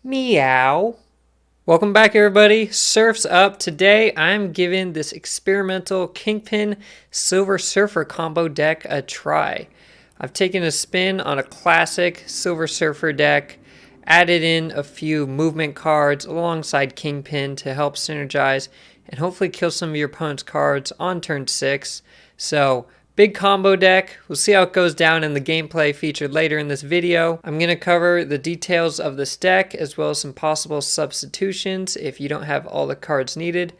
Meow. Welcome back, everybody. Surf's up. Today I'm giving this experimental Kingpin Silver Surfer combo deck a try. I've taken a spin on a classic Silver Surfer deck, added in a few movement cards alongside Kingpin to help synergize and hopefully kill some of your opponent's cards on turn 6. So, big combo deck. We'll see how it goes down in the gameplay featured later in this video. I'm going to cover the details of this deck as well as some possible substitutions if you don't have all the cards needed.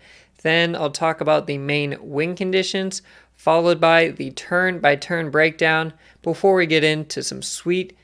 Then I'll talk about the main win conditions, followed by the turn-by-turn breakdown before we get into some sweet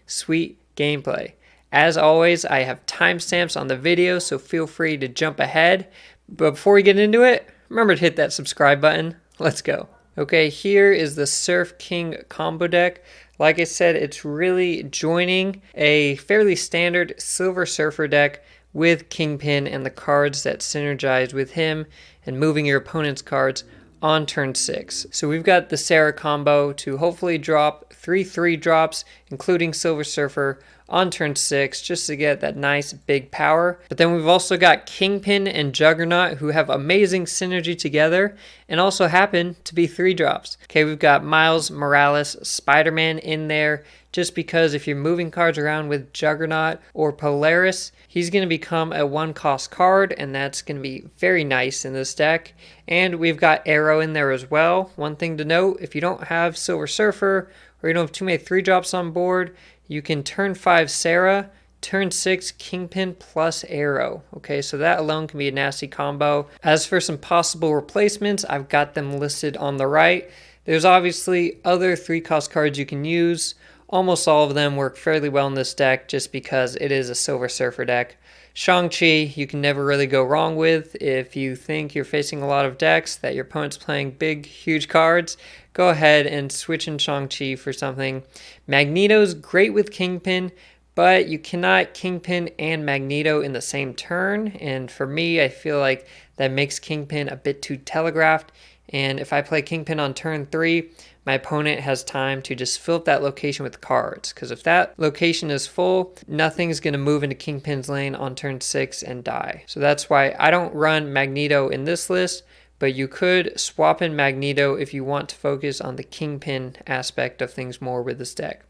gameplay. As always, I have timestamps on the video, so feel free to jump ahead. But before we get into it, remember to hit that subscribe button. Let's go. Okay, here is the Surf King combo deck. Like I said, it's really joining a fairly standard Silver Surfer deck with Kingpin and the cards that synergize with him and moving your opponent's cards on turn 6. So we've got the Sera combo to hopefully drop 3 drops, including Silver Surfer, on turn 6 just to get that nice big power. But then we've also got Kingpin and Juggernaut who have amazing synergy together and also happen to be 3 drops. Okay, we've got Miles Morales, Spider-Man in there just because if you're moving cards around with Juggernaut or Polaris, he's going to become a 1-cost card, and that's going to be very nice in this deck. And we've got Aero in there as well. One thing to note, if you don't have Silver Surfer or you don't have too many 3 drops on board, you can turn 5 Sera, turn 6 Kingpin plus Aero. Okay, so that alone can be a nasty combo. As for some possible replacements, I've got them listed on the right. There's obviously other 3-cost cards you can use. Almost all of them work fairly well in this deck just because it is a Silver Surfer deck. Shang-Chi, you can never really go wrong with. If you think you're facing a lot of decks that your opponent's playing big, huge cards, go ahead and switch in Shang-Chi for something. Magneto's great with Kingpin, but you cannot Kingpin and Magneto in the same turn. And for me, I feel like that makes Kingpin a bit too telegraphed. And if I play Kingpin on turn 3, my opponent has time to just fill up that location with cards. Because if that location is full, nothing's going to move into Kingpin's lane on turn 6 and die. So that's why I don't run Magneto in this list, but you could swap in Magneto if you want to focus on the Kingpin aspect of things more with this deck.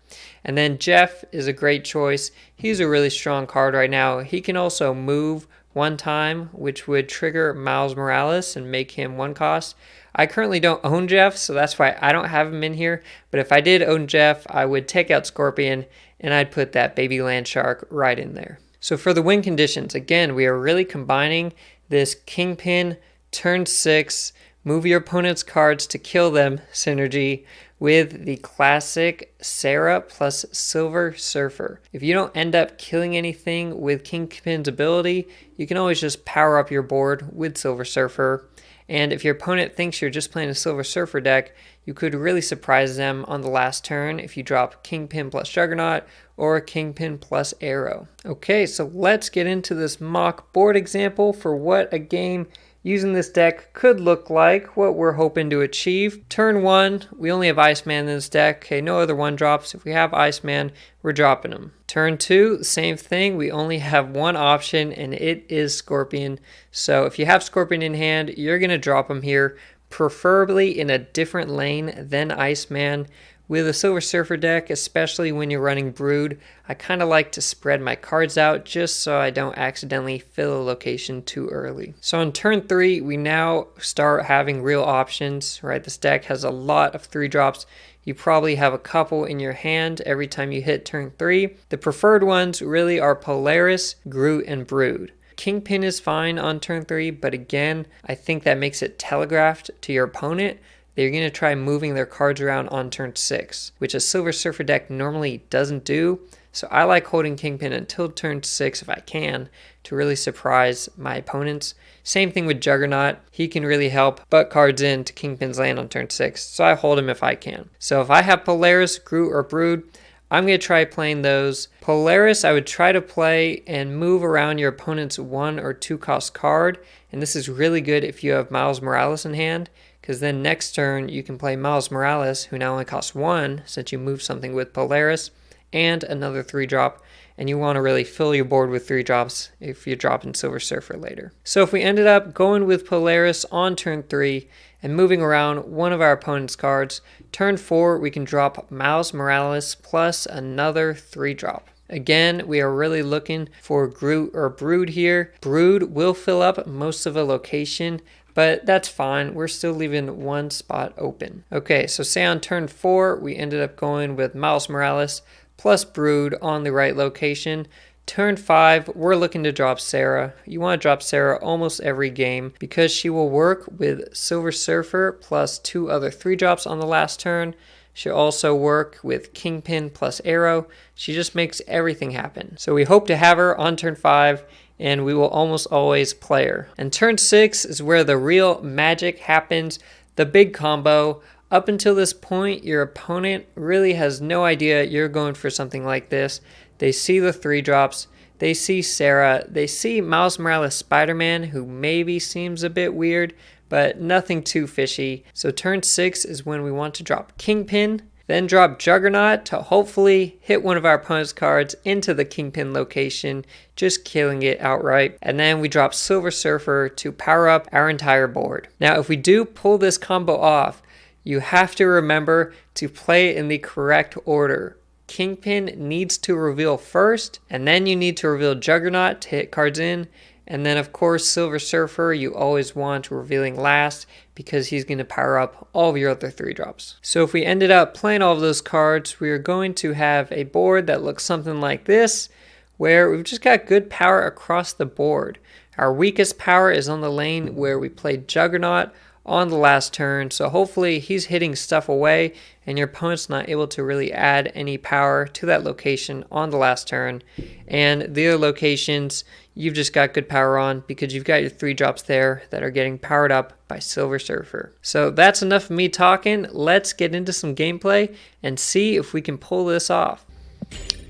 And then Jeff is a great choice. He's a really strong card right now. He can also move 1 time, which would trigger Miles Morales and make him 1 cost. I currently don't own Jeff, so that's why I don't have him in here. But if I did own Jeff, I would take out Scorpion and I'd put that baby land shark right in there. So for the win conditions, again, we are really combining this Kingpin turn 6, move your opponent's cards to kill them synergy with the classic Sera plus Silver Surfer. If you don't end up killing anything with Kingpin's ability, you can always just power up your board with Silver Surfer. And if your opponent thinks you're just playing a Silver Surfer deck, you could really surprise them on the last turn if you drop Kingpin plus Juggernaut or Kingpin plus Aero. Okay, so let's get into this mock board example for what a game using this deck could look like, what we're hoping to achieve. Turn 1, we only have Iceman in this deck. Okay, no other 1-drops. If we have Iceman, we're dropping him. Turn 2, same thing. We only have 1 option, and it is Scorpion. So if you have Scorpion in hand, you're going to drop him here, preferably in a different lane than Iceman. With a Silver Surfer deck, especially when you're running Brood, I kind of like to spread my cards out just so I don't accidentally fill a location too early. So on turn 3, we now start having real options, right? This deck has a lot of 3-drops. You probably have a couple in your hand every time you hit turn 3. The preferred ones really are Polaris, Groot, and Brood. Kingpin is fine on turn 3, but again, I think that makes it telegraphed to your opponent. They're going to try moving their cards around on turn 6, which a Silver Surfer deck normally doesn't do. So I like holding Kingpin until turn 6 if I can to really surprise my opponents. Same thing with Juggernaut. He can really help butt cards into Kingpin's lane on turn 6, so I hold him if I can. So if I have Polaris, Groot, or Brood, I'm going to try playing those. Polaris, I would try to play and move around your opponent's 1 or 2 cost card. And this is really good if you have Miles Morales in hand, because then next turn you can play Miles Morales, who now only costs 1 since you move something with Polaris, and another 3-drop, and you want to really fill your board with 3 drops if you're dropping Silver Surfer later. So if we ended up going with Polaris on turn 3 and moving around one of our opponent's cards, turn 4 we can drop Miles Morales plus another 3 drop. Again, we are really looking for Groot or Brood here. Brood will fill up most of a location, but that's fine. We're still leaving 1 spot open. Okay, so say on turn 4, we ended up going with Miles Morales plus Brood on the right location. Turn 5, we're looking to drop Sera. You want to drop Sera almost every game because she will work with Silver Surfer plus 2 other 3 drops on the last turn. She'll also work with Kingpin plus Aero. She just makes everything happen. So we hope to have her on turn 5, and we will almost always play her. And turn 6 is where the real magic happens, the big combo. Up until this point, your opponent really has no idea you're going for something like this. They see the 3 drops, they see Sera, they see Miles Morales Spider-Man, who maybe seems a bit weird, but nothing too fishy. So turn 6 is when we want to drop Kingpin, then drop Juggernaut to hopefully hit one of our opponent's cards into the Kingpin location, just killing it outright. And then we drop Silver Surfer to power up our entire board. Now, if we do pull this combo off, you have to remember to play it in the correct order. Kingpin needs to reveal first, and then you need to reveal Juggernaut to hit cards in. And then, of course, Silver Surfer, you always want revealing last because he's going to power up all of your other 3 drops. So if we ended up playing all of those cards, we are going to have a board that looks something like this, where we've just got good power across the board. Our weakest power is on the lane where we played Juggernaut on the last turn, so hopefully he's hitting stuff away and your opponent's not able to really add any power to that location on the last turn. And the other locations you've just got good power on because you've got your 3 drops there that are getting powered up by Silver Surfer. So that's enough of me talking. Let's get into some gameplay and see if we can pull this off.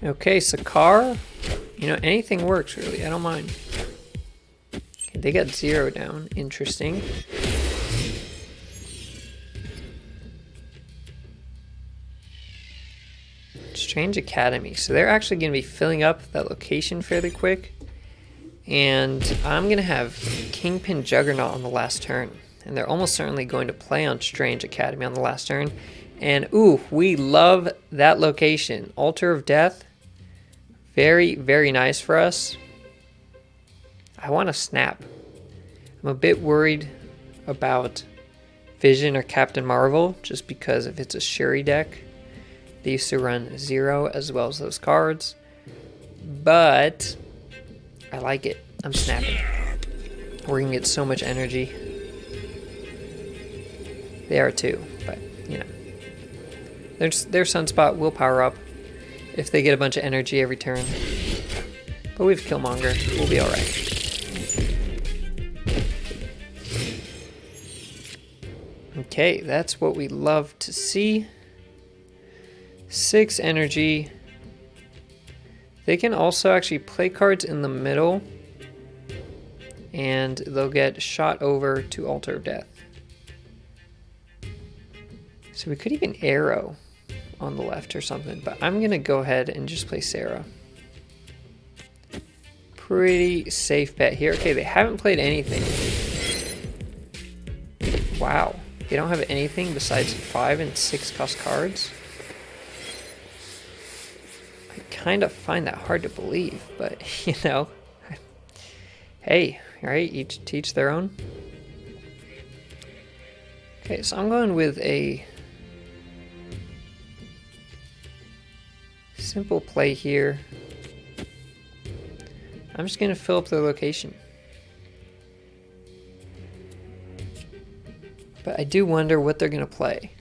Okay, Sakaar, anything works really, I don't mind. Okay, they got 0 down, interesting. Strange Academy. So they're actually going to be filling up that location fairly quick. And I'm going to have Kingpin Juggernaut on the last turn. And they're almost certainly going to play on Strange Academy on the last turn. And ooh, we love that location. Altar of Death. Very, very nice for us. I want to snap. I'm a bit worried about Vision or Captain Marvel just because if it's a Shuri deck. They used to run 0 as well as those cards. But I like it. I'm snapping. We're going to get so much energy. They are too, but their Sunspot will power up if they get a bunch of energy every turn. But we have Killmonger. We'll be alright. Okay, that's what we love to see. 6 energy. They can also actually play cards in the middle and they'll get shot over to Altar of Death. So we could even Aero on the left or something, but I'm going to go ahead and just play Sera. Pretty safe bet here. Okay, they haven't played anything. Wow. They don't have anything besides 5 and 6 cost cards. I kind of find that hard to believe, but hey, right? Each teach their own. Okay, so I'm going with a simple play here. I'm just going to fill up the location. But I do wonder what they're going to play.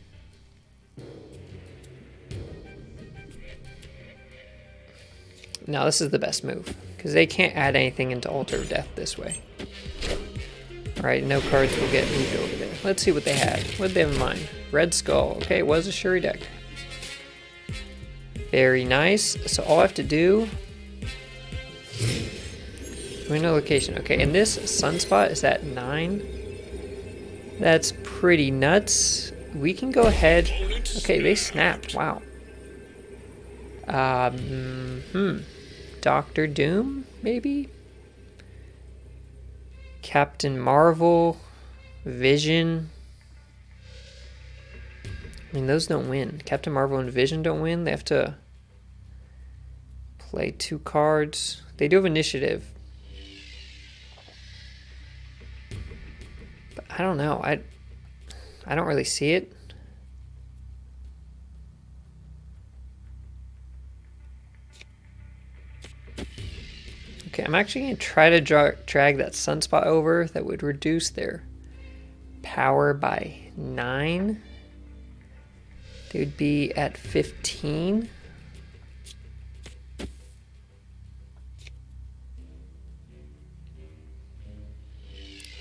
Now this is the best move, because they can't add anything into Altar of Death this way. Alright, no cards will get moved over there. Let's see what they had. What did they have in mind? Red Skull. Okay, it was a Shuri deck. Very nice. So all I have to do... we know location. Okay, and this Sunspot is at 9. That's pretty nuts. We can go ahead... okay, they snapped. Wow. Doctor Doom, maybe? Captain Marvel, Vision. I mean, those don't win. Captain Marvel and Vision don't win. They have to play 2 cards. They do have initiative. But I don't know. I don't really see it. Okay, I'm actually going to try to drag that Sunspot over. That would reduce their power by 9. They would be at 15.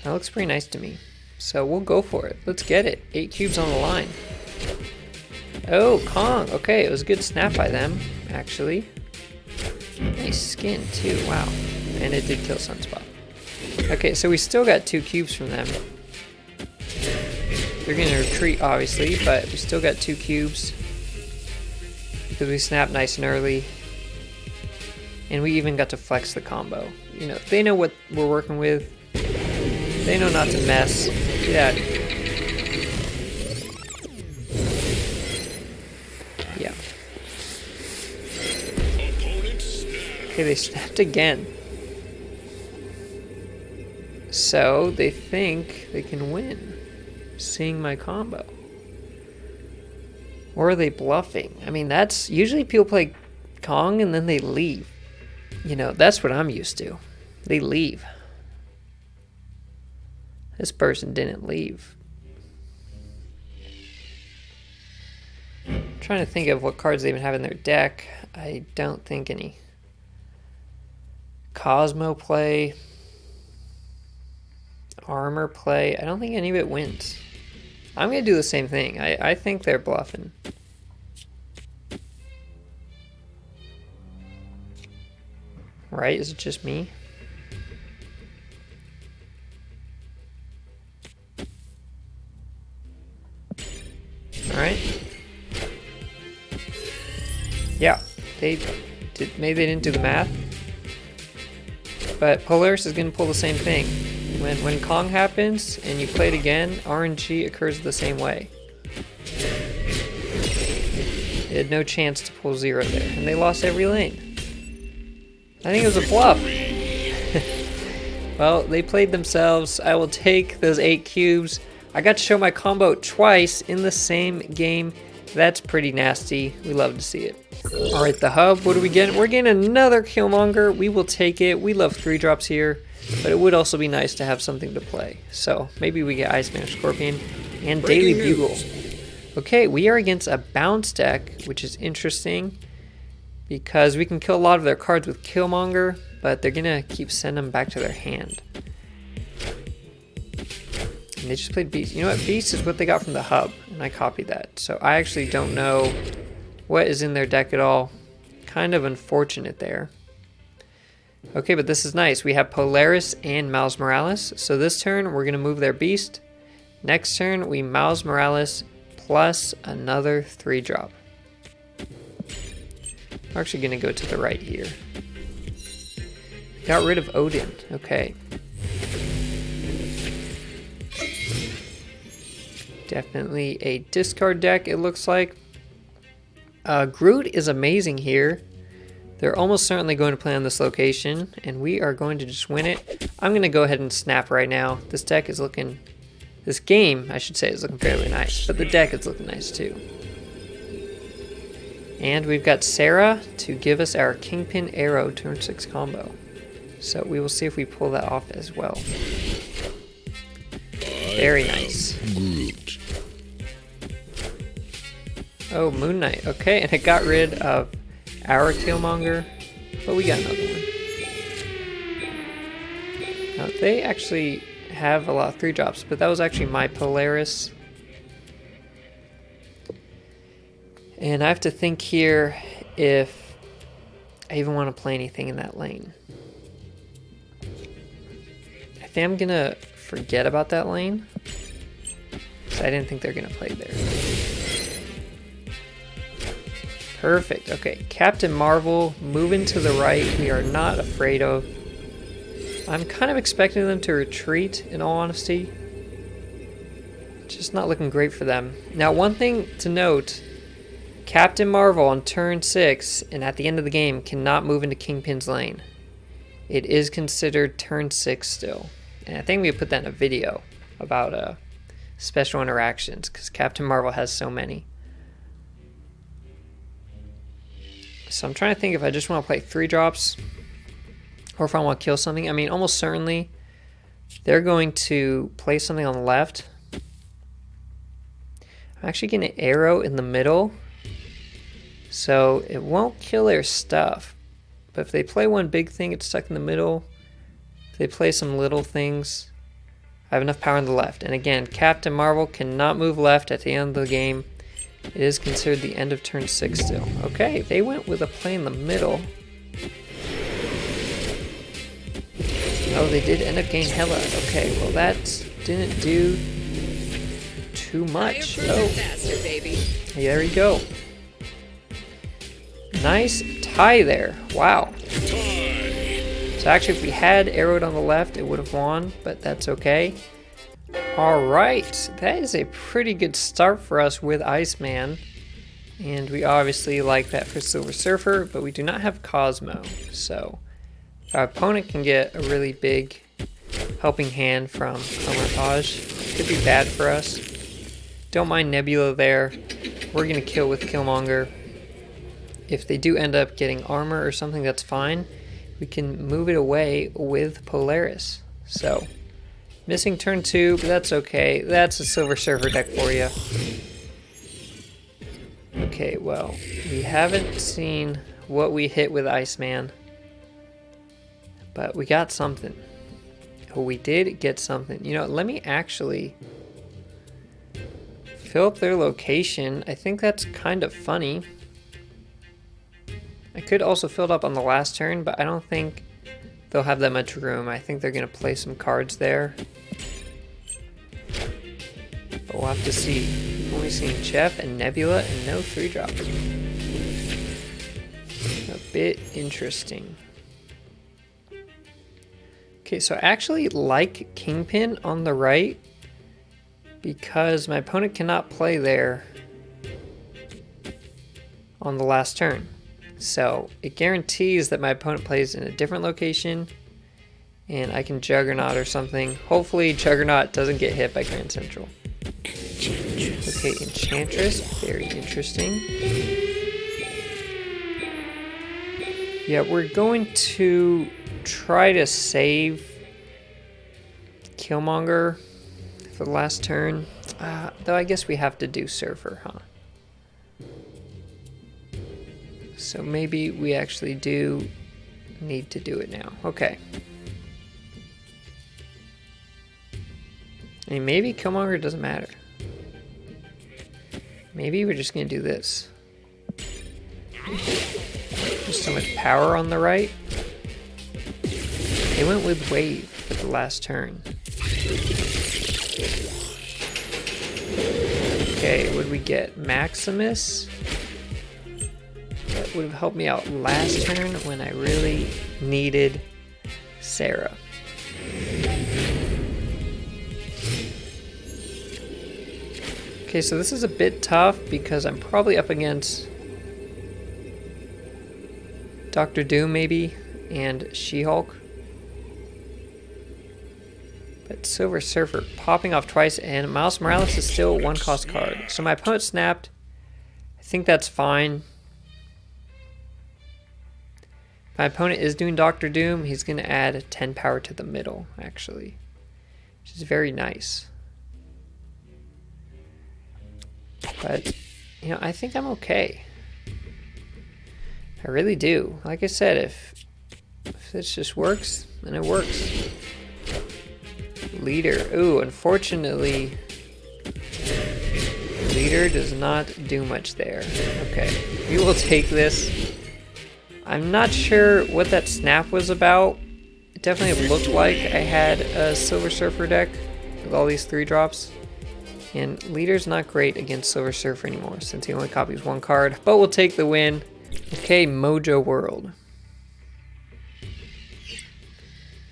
That looks pretty nice to me. So we'll go for it. Let's get it. 8 cubes on the line. Oh, Kong. Okay, it was a good snap by them, actually. Nice skin, too. Wow. And it did kill Sunspot. Okay, so we still got 2 cubes from them. They're going to retreat, obviously, but we still got 2 cubes. Because we snapped nice and early. And we even got to flex the combo. You know, they know what we're working with. They know not to mess. Get out of here. Yeah. Okay, they snapped again. So they think they can win, seeing my combo. Or are they bluffing? I mean, that's usually people play Kong and then they leave. You know, that's what I'm used to. They leave. This person didn't leave. I'm trying to think of what cards they even have in their deck. I don't think any. Cosmo play. Armor play. I don't think any of it wins. I'm going to do the same thing. I think they're bluffing. Right? Is it just me? Alright. Yeah, maybe they didn't do the math. But Polaris is going to pull the same thing. When Kong happens and you play it again, RNG occurs the same way. They had no chance to pull 0 there, and they lost every lane. I think it was a bluff. Well, they played themselves. I will take those 8 cubes. I got to show my combo twice in the same game. That's pretty nasty. We love to see it. Alright, the hub, what are we getting? We're getting another Killmonger. We will take it. We love 3-drops here, but it would also be nice to have something to play. So maybe we get Iceman or Scorpion and Daily Bugle. Okay, we are against a bounce deck, which is interesting because we can kill a lot of their cards with Killmonger, but they're going to keep sending them back to their hand. And they just played Beast. You know what? Beast is what they got from the hub, and I copied that. So I actually don't know what is in their deck at all. Kind of unfortunate there. Okay, but this is nice. We have Polaris and Miles Morales. So this turn, we're going to move their Beast. Next turn, we Miles Morales plus another 3-drop. We're actually going to go to the right here. Got rid of Odin. Okay. Definitely a discard deck, it looks like. Groot is amazing here. They're almost certainly going to play on this location, and we are going to just win it. I'm going to go ahead and snap right now. This deck is looking... This game, I should say, is looking fairly nice, but the deck is looking nice too. And we've got Sera to give us our Kingpin Aero turn 6 combo. So we will see if we pull that off as well. Very nice. Oh, Moon Knight. Okay, and it got rid of our Killmonger, but we got another one. Now, they actually have a lot of 3-drops, but that was actually my Polaris. And I have to think here if I even want to play anything in that lane. I think I'm going to forget about that lane, because I didn't think they're going to play there. Perfect. Okay, Captain Marvel moving to the right. We are not afraid of. I'm kind of expecting them to retreat, in all honesty. Just not looking great for them. Now, one thing to note, Captain Marvel on turn 6 and at the end of the game cannot move into Kingpin's lane. It is considered turn 6 still. And I think we put that in a video about special interactions because Captain Marvel has so many. So I'm trying to think if I just want to play 3 drops or if I want to kill something. I mean, almost certainly they're going to play something on the left. I'm actually getting an Aero in the middle, so it won't kill their stuff. But if they play one big thing, it's stuck in the middle. If they play some little things, I have enough power on the left. And again, Captain Marvel cannot move left at the end of the game. It is considered the end of turn 6 still. Okay, they went with a play in the middle. Oh, they did end up getting Hela. Okay, well that didn't do too much. Oh, faster, baby. Hey, there we go. Nice tie there. Wow. So actually, if we had arrowed on the left, it would have won, but that's okay. Alright, that is a pretty good start for us with Iceman. And we obviously like that for Silver Surfer, but we do not have Cosmo. So our opponent can get a really big helping hand from Camouflage. Could be bad for us. Don't mind Nebula there. We're going to kill with Killmonger. If they do end up getting armor or something, that's fine. We can move it away with Polaris. So, missing turn 2, but that's okay. That's a Silver Surfer deck for you. Okay, well, we haven't seen what we hit with Iceman. But we got something. Oh, we did get something. You know, let me actually fill up their location. I think that's kind of funny. I could also fill it up on the last turn, but I don't think they'll have that much room. I think they're going to play some cards there. But we'll have to see. We've only seen Jeff and Nebula and no 3-drop. A bit interesting. Okay, so I actually like Kingpin on the right because my opponent cannot play there on the last turn. So it guarantees that my opponent plays in a different location and I can Juggernaut or something. Hopefully Juggernaut doesn't get hit by Grand Central. Okay, Enchantress, very interesting. Yeah, we're going to try to save Killmonger for the last turn. Though I guess we have to do Surfer, huh? So maybe we actually do need to do it now. Okay. I mean, maybe Killmonger doesn't matter. Maybe we're just going to do this. There's so much power on the right. They went with Wave for the last turn. Okay, what did we get? Maximus? That would have helped me out last turn when I really needed Sera. Okay, so this is a bit tough because I'm probably up against Dr. Doom maybe and She-Hulk. But Silver Surfer popping off twice and Miles Morales is still a 1-cost card. So my opponent snapped. I think that's fine. My opponent is doing Dr. Doom. He's going to add 10 power to the middle, actually, which is very nice. But, you know, I think I'm okay. I really do. Like I said, if this just works, then it works. Leader. Ooh, unfortunately, Leader does not do much there. Okay, we will take this. I'm not sure what that snap was about. It definitely looked like I had a Silver Surfer deck with all these 3-drops. And Leader's not great against Silver Surfer anymore since he only copies one card, but we'll take the win. Okay, Mojo World.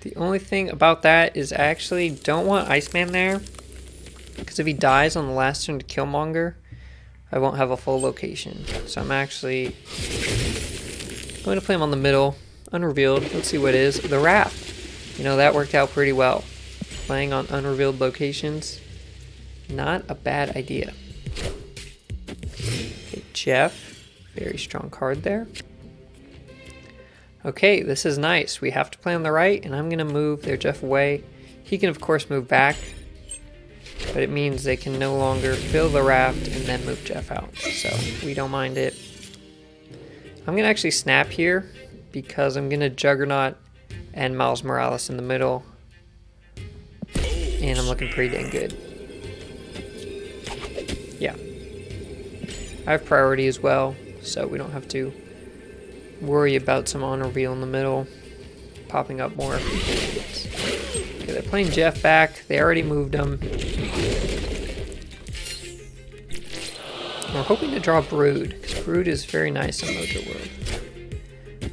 The only thing about that is I actually don't want Iceman there, because if he dies on the last turn to Killmonger, I won't have a full location. So I'm actually going to play him on the middle, unrevealed. Let's see what it is. The Raft. You know, that worked out pretty well. Playing on unrevealed locations, not a bad idea. Okay, Jeff, very strong card there. Okay, this is nice. We have to play on the right, and I'm going to move their Jeff away. He can, of course, move back, but it means they can no longer fill the raft and then move Jeff out. So we don't mind it. I'm going to actually snap here because I'm going to Juggernaut and Miles Morales in the middle. And I'm looking pretty dang good. Yeah. I have priority as well, so we don't have to worry about some on reveal in the middle popping up more. Okay, they're playing Jeff back. They already moved him. We're hoping to draw Brood, because Brood is very nice in Mojo World.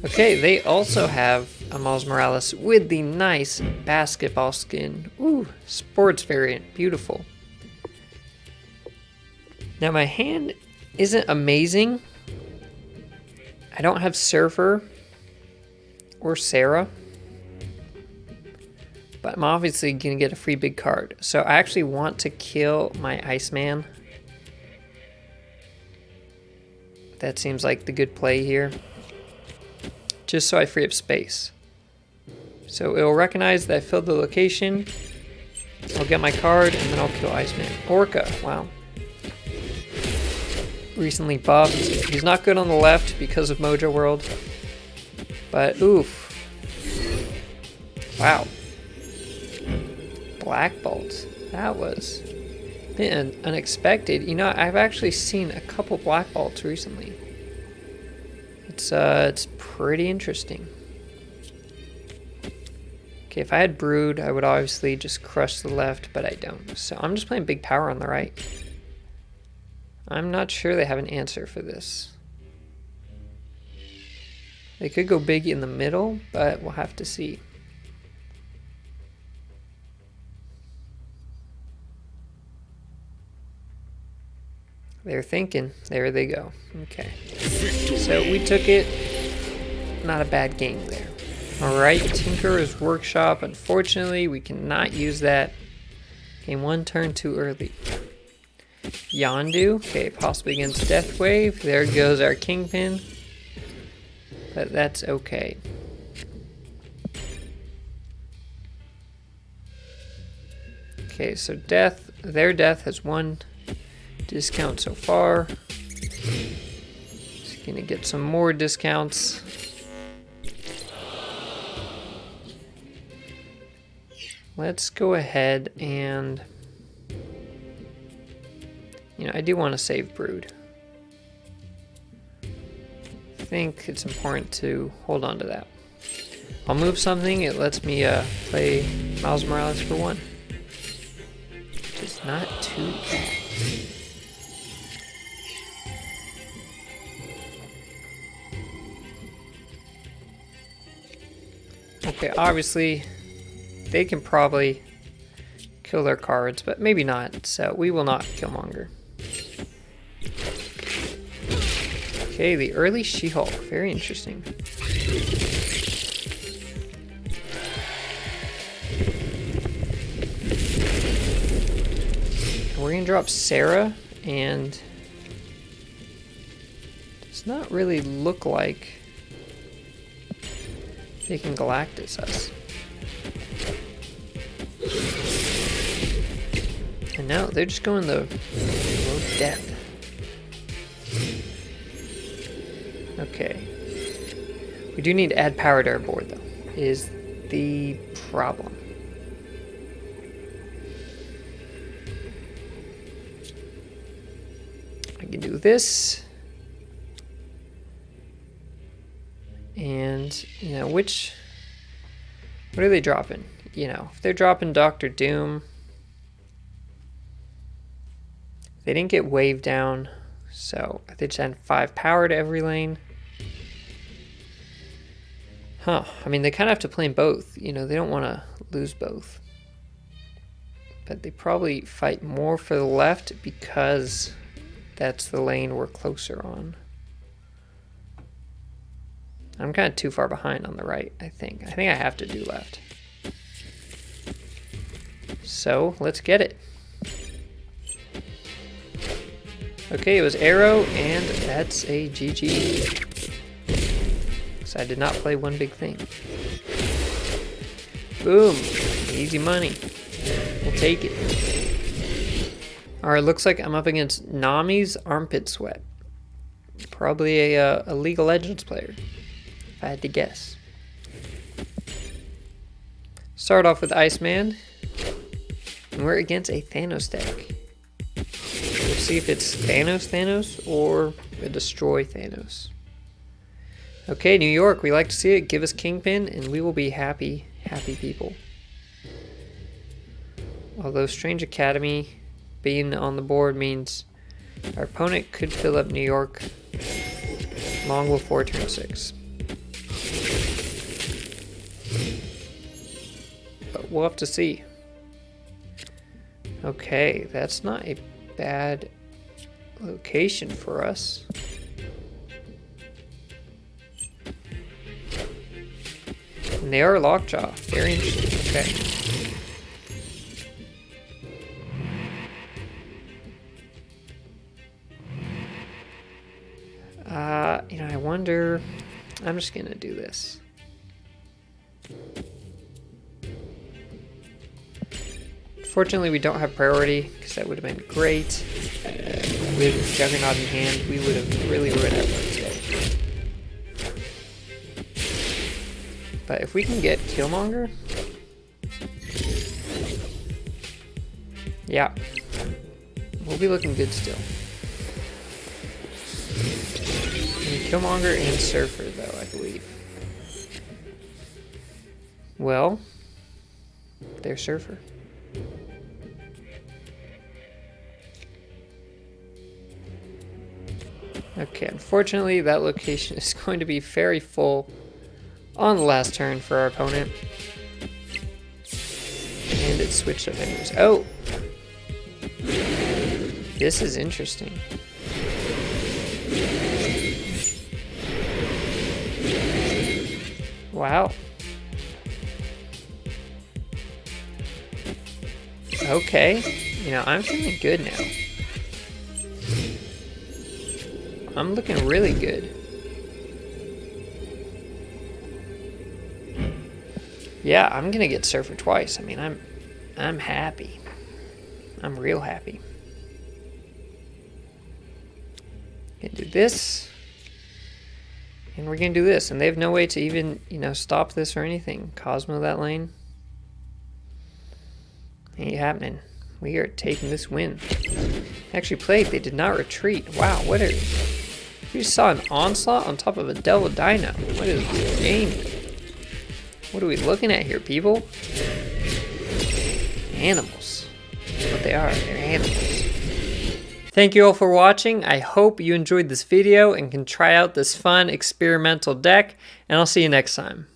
Okay, they also have a Miles Morales with the nice basketball skin. Ooh, sports variant. Beautiful. Now my hand isn't amazing. I don't have Surfer or Sera, but I'm obviously going to get a free big card. So I actually want to kill my Iceman. That seems like the good play here. Just so I free up space. So it will recognize that I filled the location. I'll get my card and then I'll kill Iceman. Orca, wow. Recently buffed. He's not good on the left because of Mojo World. But oof. Wow. Black Bolt. That was a bit unexpected. You know, I've actually seen a couple Black Bolts recently. It's pretty interesting. Okay, if I had Brood, I would obviously just crush the left, but I don't. So I'm just playing big power on the right. I'm not sure they have an answer for this. They could go big in the middle, but we'll have to see. They're thinking. There they go. Okay. So we took it. Not a bad game there. Alright, Tinkerer's Workshop. Unfortunately, we cannot use that. Came one turn too early. Yondu, okay, possibly against Death Wave. There goes our Kingpin. But that's okay. Okay, so their death has one discount so far. Just gonna get some more discounts. Let's go ahead and, you know, I do want to save Brood. I think it's important to hold on to that. I'll move something. It lets me play Miles Morales for one. Which is not too bad. Okay, obviously they can probably kill their cards, but maybe not, so we will not Killmonger. Okay, the early She-Hulk, very interesting. We're gonna drop Sera, and does not really look like they can Galactus us. And now they're just going the road of death. Okay. We do need to add power to our board, though, is the problem. I can do this. And, you know, what are they dropping? You know, if they're dropping Doctor Doom, They didn't get wave down, so they just had 5 power to every lane. Huh, I mean, they kind of have to play in both. You know, they don't want to lose both. But they probably fight more for the left because that's the lane we're closer on. I'm kind of too far behind on the right, I think. I think I have to do left. So, let's get it. Okay, it was Aero, and that's a GG. So I did not play one big thing. Boom. Easy money. We'll take it. Alright, looks like I'm up against Nami's Armpit Sweat. Probably a League of Legends player, if I had to guess. Start off with Iceman. And we're against a Thanos deck. We'll see if it's Thanos or a Destroy Thanos. Okay, New York, we like to see it. Give us Kingpin and we will be happy people. Although Strange Academy being on the board means our opponent could fill up New York long before turn 6. But we'll have to see. Okay, that's not a bad location for us. And they are Lockjaw. Very interesting. Okay. You know, I wonder. I'm just gonna do this. Fortunately, we don't have priority, because that would have been great. With Juggernaut in hand, we would have really ruined everyone's day. But if we can get Killmonger... yeah. We'll be looking good still. And Killmonger and Surfer, though, I believe. Well, they're Surfer. Okay, unfortunately that location is going to be very full on the last turn for our opponent. And it switched up vendors. Oh! This is interesting. Wow. Okay. You know, I'm feeling good now. I'm looking really good. Yeah, I'm gonna get Surfer twice. I mean, I'm happy. I'm real happy. Gonna do this. And we're gonna do this. And they have no way to even, you know, stop this or anything. Cosmo that lane. Ain't happening. We are taking this win. Actually played, they did not retreat. Wow, what are... You saw an onslaught on top of a Devil Dino. What is this game? What are we looking at here, people? Animals. That's what they are. They're animals. Thank you all for watching. I hope you enjoyed this video and can try out this fun experimental deck, and I'll see you next time.